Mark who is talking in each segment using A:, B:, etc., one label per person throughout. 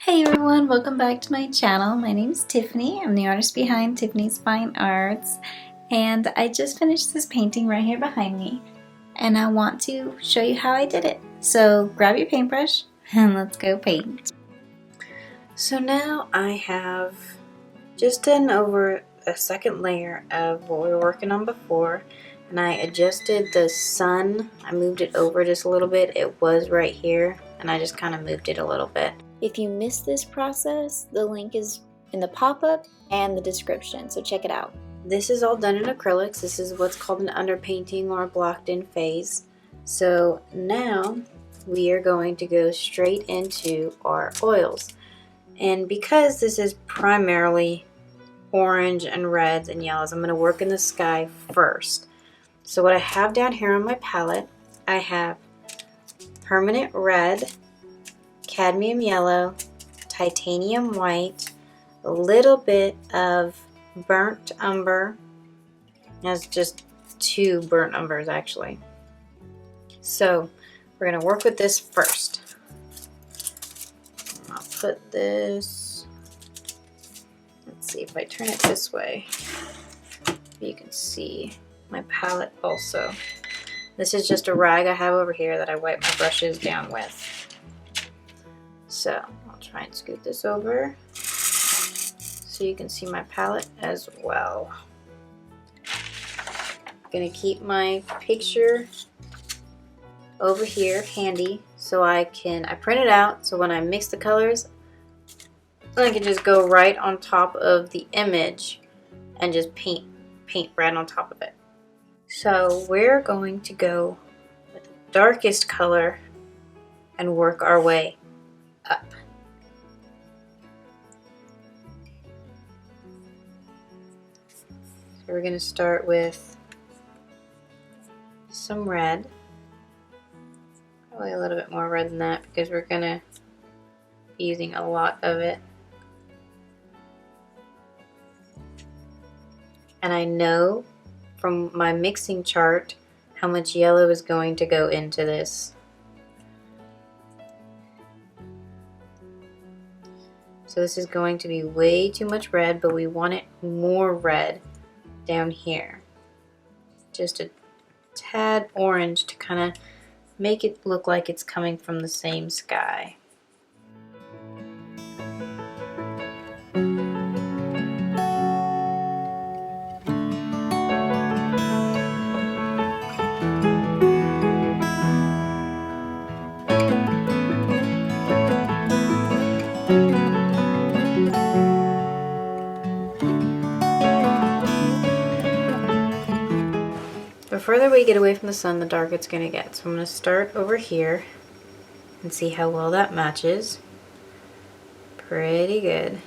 A: Hey everyone, welcome back to my channel. My name is Tiffany. I'm the artist behind Tiffany's Fine Arts, and I just finished this painting right here behind me, and I want to show you how I did it. So grab your paintbrush and let's go paint.
B: So now I have just done over a second layer of what we were working on before, and I adjusted the sun. I moved it over just a little bit. It was right here, and I just kind of moved it a little bit.
A: If you missed this process, the link is in the pop-up and the description, so check it out.
B: This is all done in acrylics. This is what's called an underpainting or a blocked in phase. So now we are going to go straight into our oils. And because this is primarily orange and reds and yellows, I'm going to work in the sky first. So what I have down here on my palette, I have permanent red, cadmium yellow, titanium white, a little bit of burnt umber. That's just two burnt umbers actually. So we're going to work with this first. I'll put this, let's see if I turn it this way, you can see my palette also. This is just a rag I have over here that I wipe my brushes down with. So I'll try and scoot this over so you can see my palette as well. I'm gonna keep my picture over here handy so I print it out so when I mix the colors I can just go right on top of the image and just paint right on top of it. So we're going to go with the darkest color and work our way up. So we're going to start with some red. Probably a little bit more red than that because we're going to be using a lot of it. And I know from my mixing chart how much yellow is going to go into this. So this is going to be way too much red, but we want it more red down here. Just a tad orange to kind of make it look like it's coming from the same sky. The further we get away from the sun, the darker it's going to get. So I'm going to start over here and see how well that matches. Pretty good.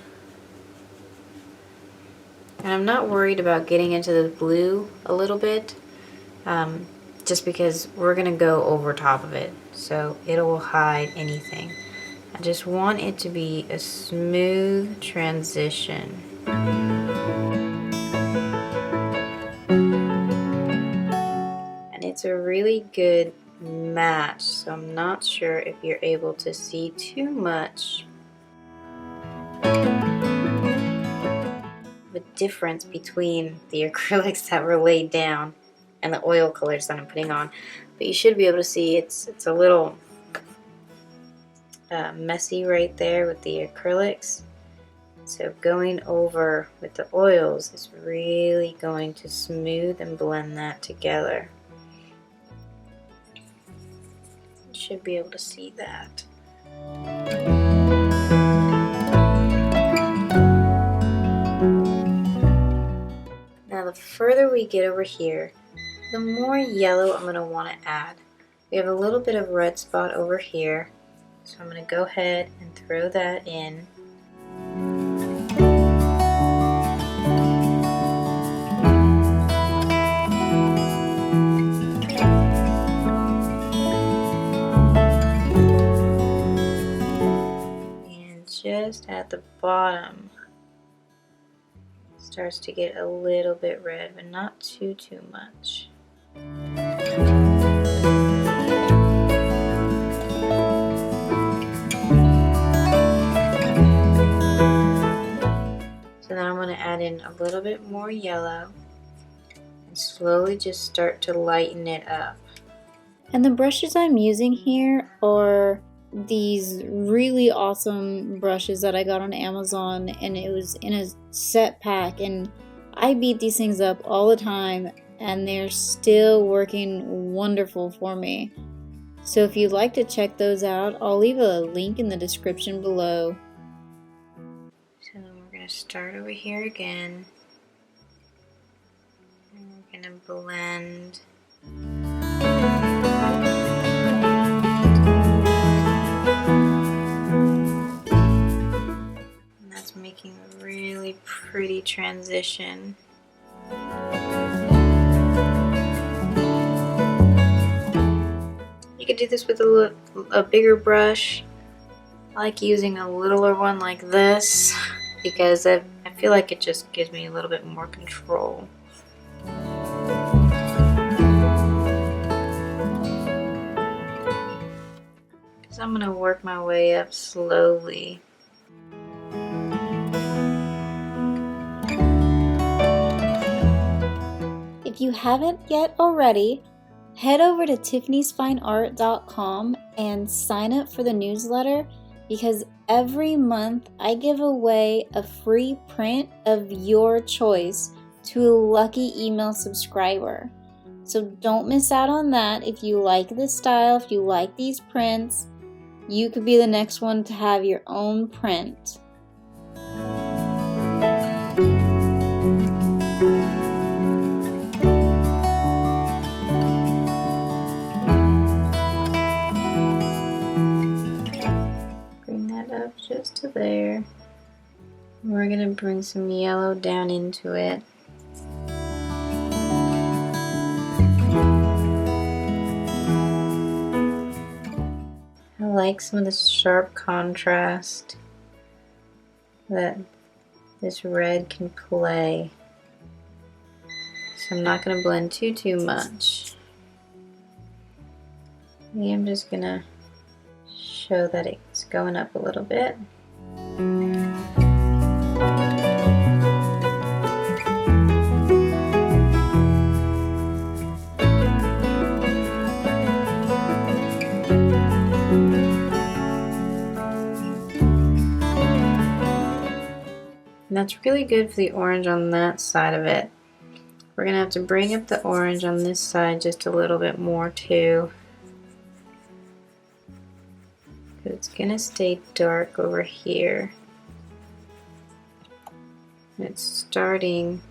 B: And I'm not worried about getting into the blue a little bit, just because we're going to go over top of it. So it will hide anything. I just want it to be a smooth transition. It's a really good match, so I'm not sure if you're able to see too much the difference between the acrylics that were laid down and the oil colors that I'm putting on, but you should be able to see it's a little messy right there with the acrylics. So going over with the oils is really going to smooth and blend that together. Should be able to see that. Now the further we get over here, the more yellow I'm going to want to add. We have a little bit of red spot over here, so I'm going to go ahead and throw that in. Just at the bottom starts to get a little bit red, but not too much. in a little bit more yellow and slowly just start to lighten it up.
A: And the brushes I'm using here are these really awesome brushes that I got on Amazon, and it was in a set pack, and I beat these things up all the time and they're still working wonderful for me. So if you'd like to check those out, I'll leave a link in the description below.
B: So then we're going to start over here again, and we're going to blend. And that's making a really pretty transition. You could do this with a bigger brush. I like using a littler one like this because I feel like it just gives me a little bit more control. So I'm going to work my way up slowly.
A: If you haven't yet already, head over to tiffany'sfineart.com and sign up for the newsletter, because every month I give away a free print of your choice to a lucky email subscriber. So don't miss out on that. If you like this style, if you like these prints, you could be the next one to have your own print.
B: Up just to there. We're going to bring some yellow down into it. I like some of the sharp contrast that this red can play. So I'm not going to blend too much. I'm just going to show that it's going up a little bit. And that's really good for the orange on that side of it. We're going to have to bring up the orange on this side just a little bit more too. It's gonna stay dark over here. It's starting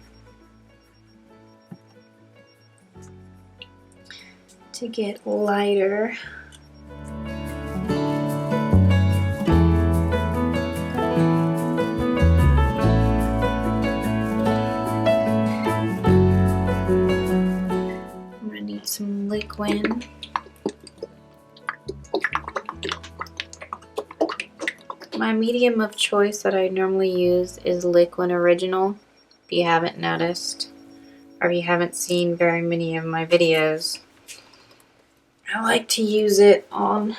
B: to get lighter. I'm gonna need some liquid. My medium of choice that I normally use is Liquid Original, if you haven't noticed, or if you haven't seen very many of my videos. I like to use it on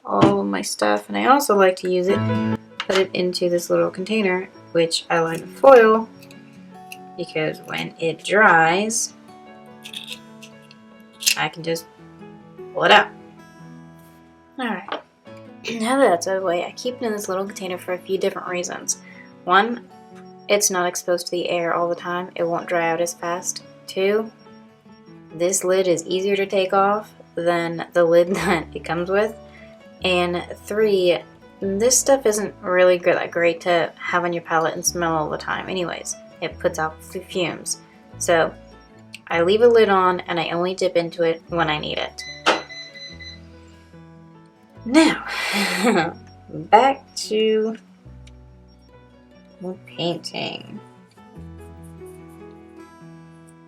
B: all of my stuff, and I also like to use it, put it into this little container, which I line with foil, because when it dries, I can just pull it out. Alright. Now that that's out of the way, I keep it in this little container for a few different reasons. One, it's not exposed to the air all the time. It won't dry out as fast. Two, this lid is easier to take off than the lid that it comes with. And three, this stuff isn't really that great to have on your palette and smell all the time anyways. It puts out fumes. So I leave a lid on and I only dip into it when I need it. Now, back to the painting.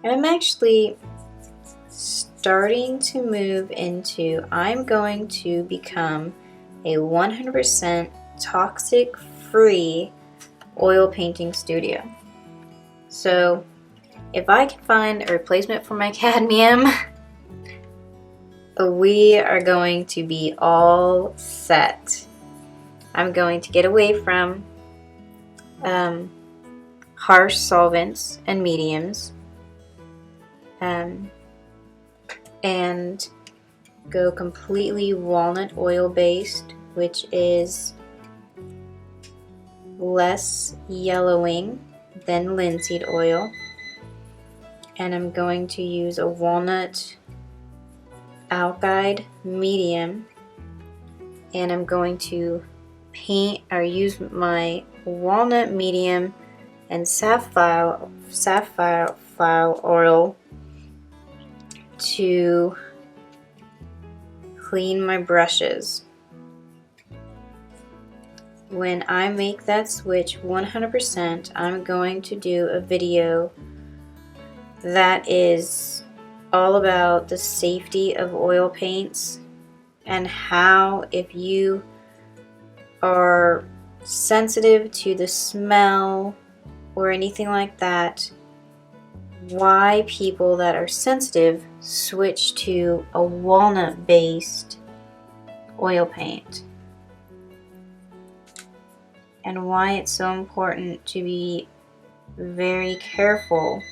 B: And I'm actually starting to move into, I'm going to become a 100% toxic-free oil painting studio. So, if I can find a replacement for my cadmium, we are going to be all set. I'm going to get away from harsh solvents and mediums, and go completely walnut oil based, which is less yellowing than linseed oil. And I'm going to use a walnut alkyd medium, and I'm going to paint or use my walnut medium and sapphire oil to clean my brushes. When I make that switch 100%, I'm going to do a video that is all about the safety of oil paints and how, if you are sensitive to the smell or anything like that, why people that are sensitive switch to a walnut based oil paint, and why it's so important to be very careful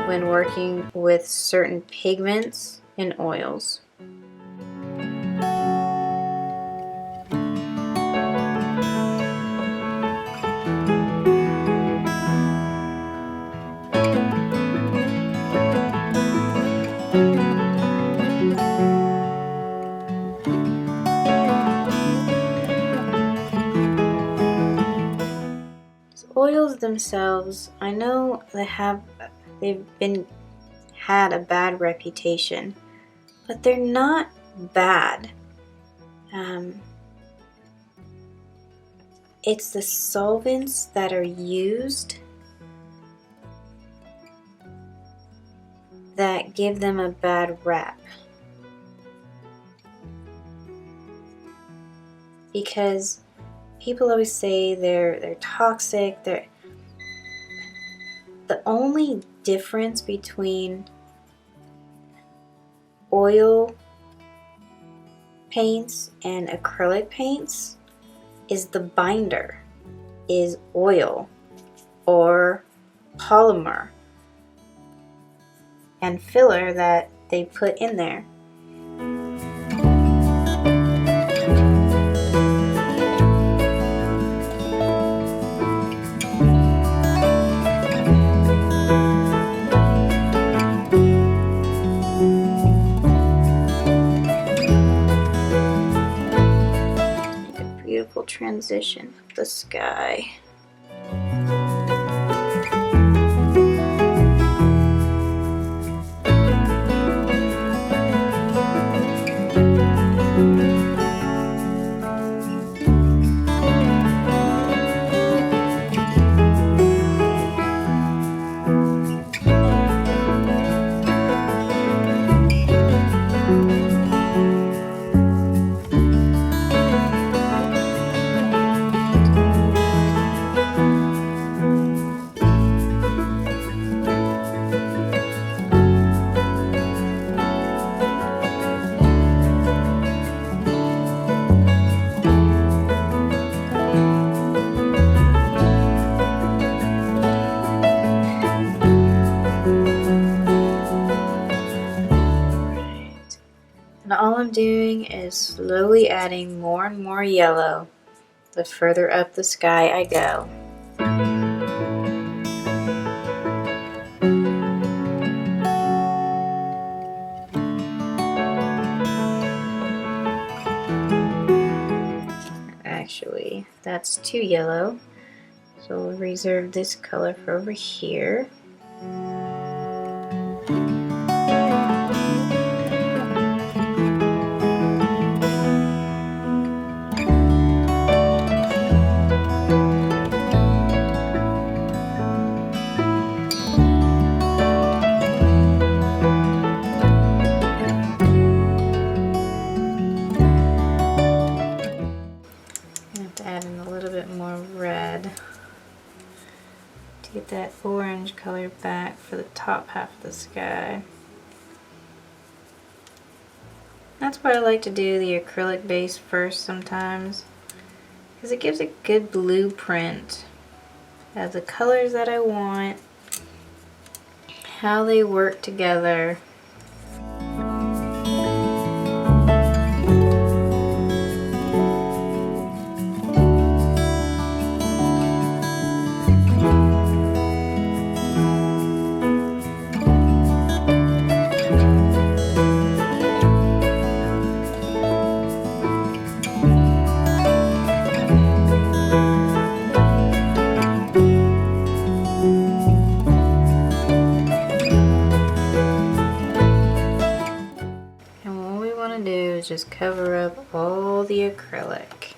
B: when working with certain pigments and oils. Oils themselves, I know they've had a bad reputation, but they're not bad. It's the solvents that are used that give them a bad rap. Because people always say they're toxic. The only difference between oil paints and acrylic paints is the binder is oil or polymer and filler that they put in there. Beautiful transition of the sky. And all I'm doing is slowly adding more and more yellow the further up the sky I go. Actually, that's too yellow, so we'll reserve this color for over here. Get that orange color back for the top half of the sky. That's why I like to do the acrylic base first sometimes, because it gives a good blueprint have the colors that I want, how they work together. Just cover up all the acrylic.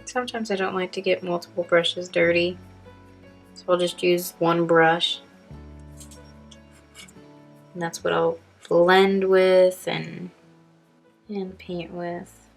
B: Sometimes I don't like to get multiple brushes dirty, so I'll just use one brush. And that's what I'll blend with and paint with.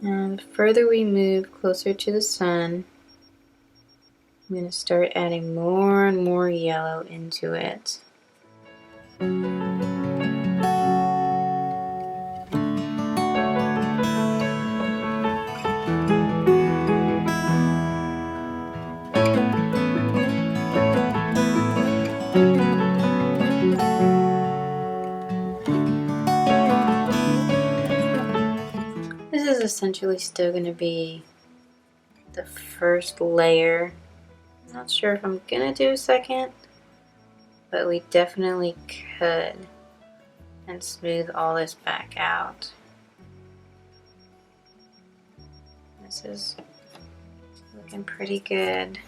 B: And the further we move closer to the sun, I'm going to start adding more and more yellow into it. This is essentially still going to be the first layer. I'm not sure if I'm going to do a second, but we definitely could, and smooth all this back out. This is looking pretty good.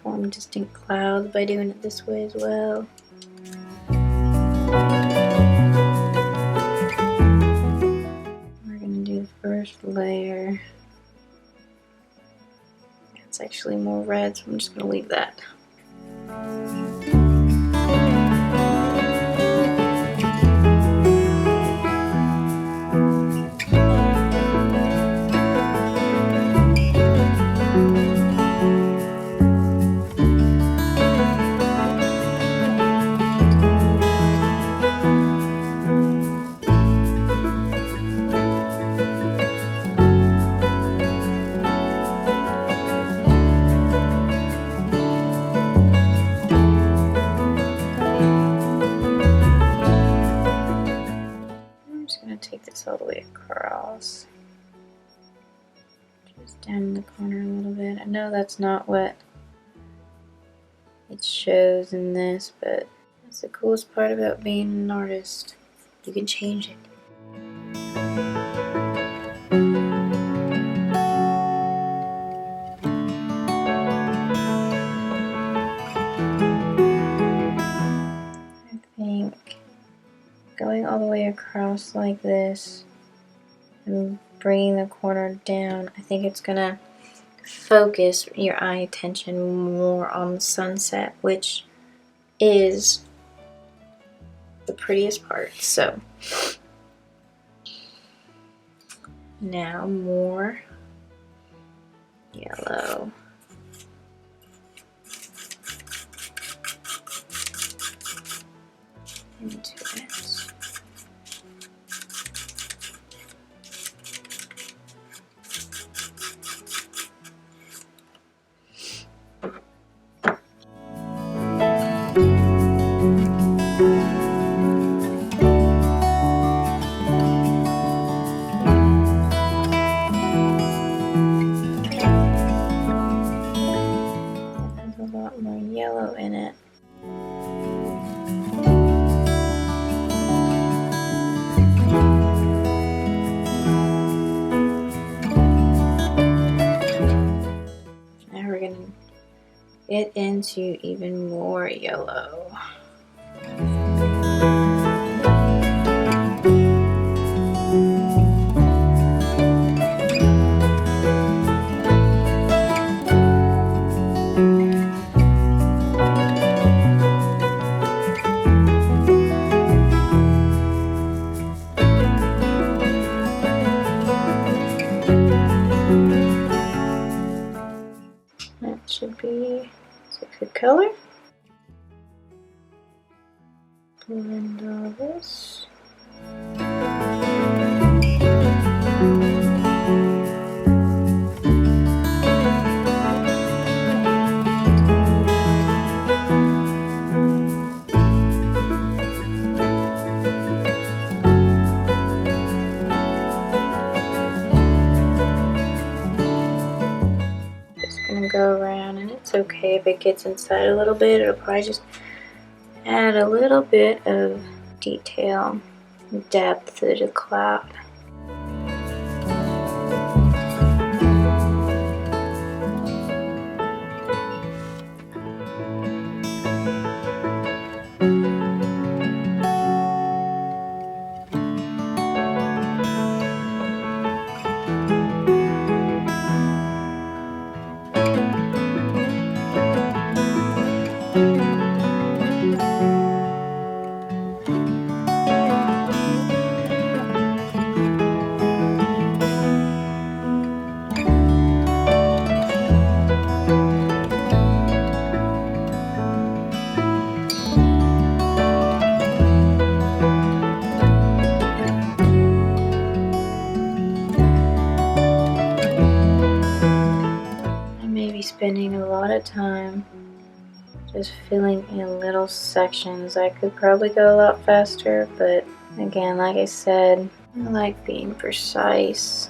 B: Form distinct clouds by doing it this way as well. We're going to do the first layer. It's actually more red, so I'm just going to leave that. Take this all the way across, just down in the corner a little bit. I know that's not what it shows in this, but that's the coolest part about being an artist. You can change it. I think going all the way across like this and bringing the corner down, I think it's gonna focus your eye attention more on the sunset, which is the prettiest part. So now more yellow. Into it. There's a lot more yellow in it. Now we're going to get into even more yellow. That should be a good color. Blend all this. Gonna go around, and it's okay if it gets inside a little bit. It'll probably just add a little bit of detail, depth to the cloud. Spending a lot of time just filling in little sections. I could probably go a lot faster, but again, like I said, I like being precise.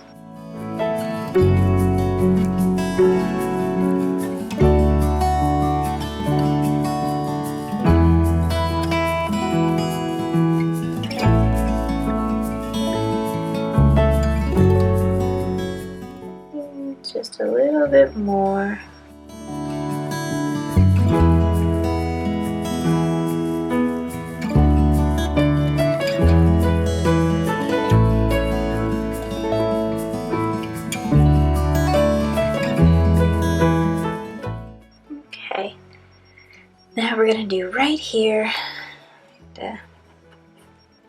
B: Just a little bit more. Okay, now we're gonna do right here.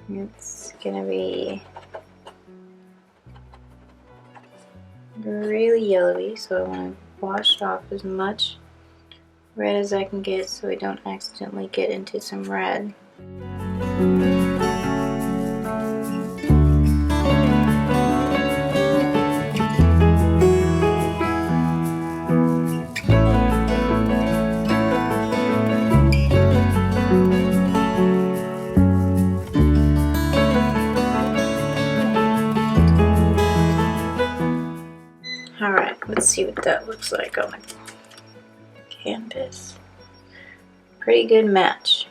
B: It's gonna be really yellowy, so I want to wash off as much red as I can get so I don't accidentally get into some red. Alright, let's see what that looks like on the canvas. Pretty good match.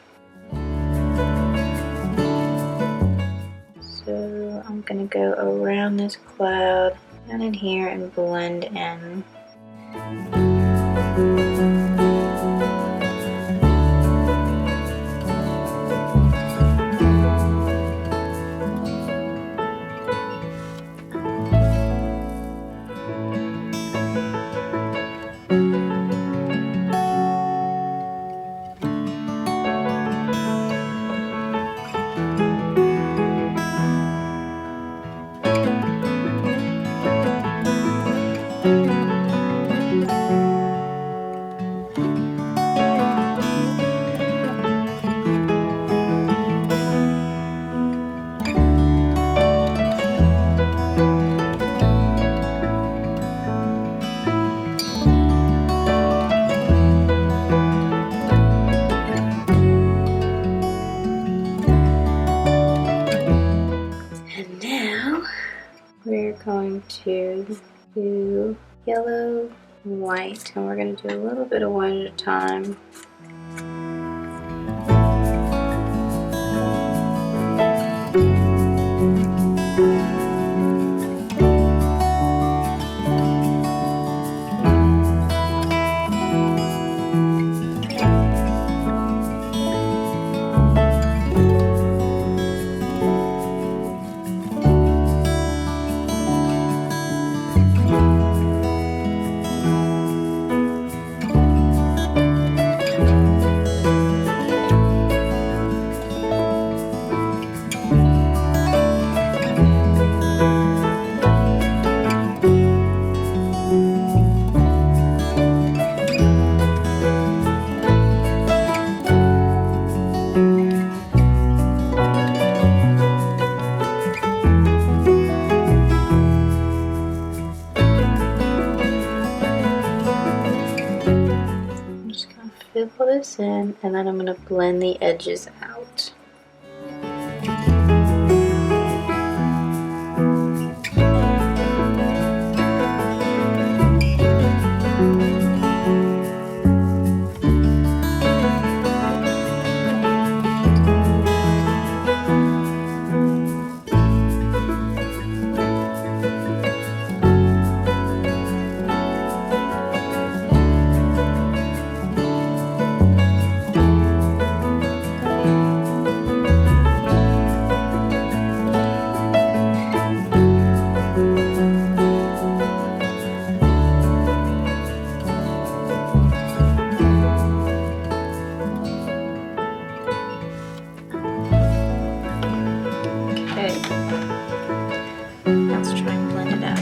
B: So I'm gonna go around this cloud down in here and blend in. to do yellow, white, and we're going to do a little bit of one at a time. Fill this in, and then I'm going to blend the edges out. Okay, let's try and blend it out.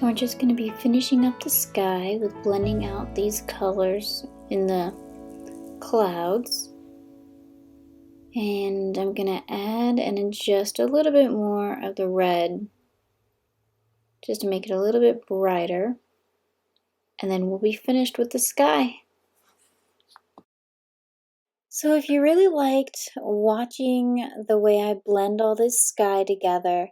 B: We're just going to be finishing up the sky with blending out these colors in the clouds. And I'm going to add and adjust a little bit more of the red just to make it a little bit brighter. And then we'll be finished with the sky. So if you really liked watching the way I blend all this sky together,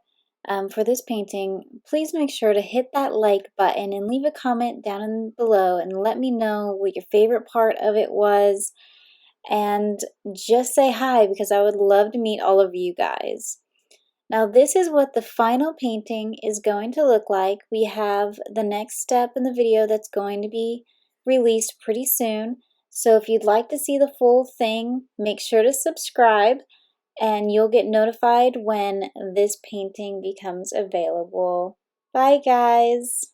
A: for this painting, please make sure to hit that like button and leave a comment down below and let me know what your favorite part of it was. And just say hi because I would love to meet all of you guys. Now this is what the final painting is going to look like. We have the next step in the video that's going to be released pretty soon. So if you'd like to see the full thing, make sure to subscribe and you'll get notified when this painting becomes available. Bye guys!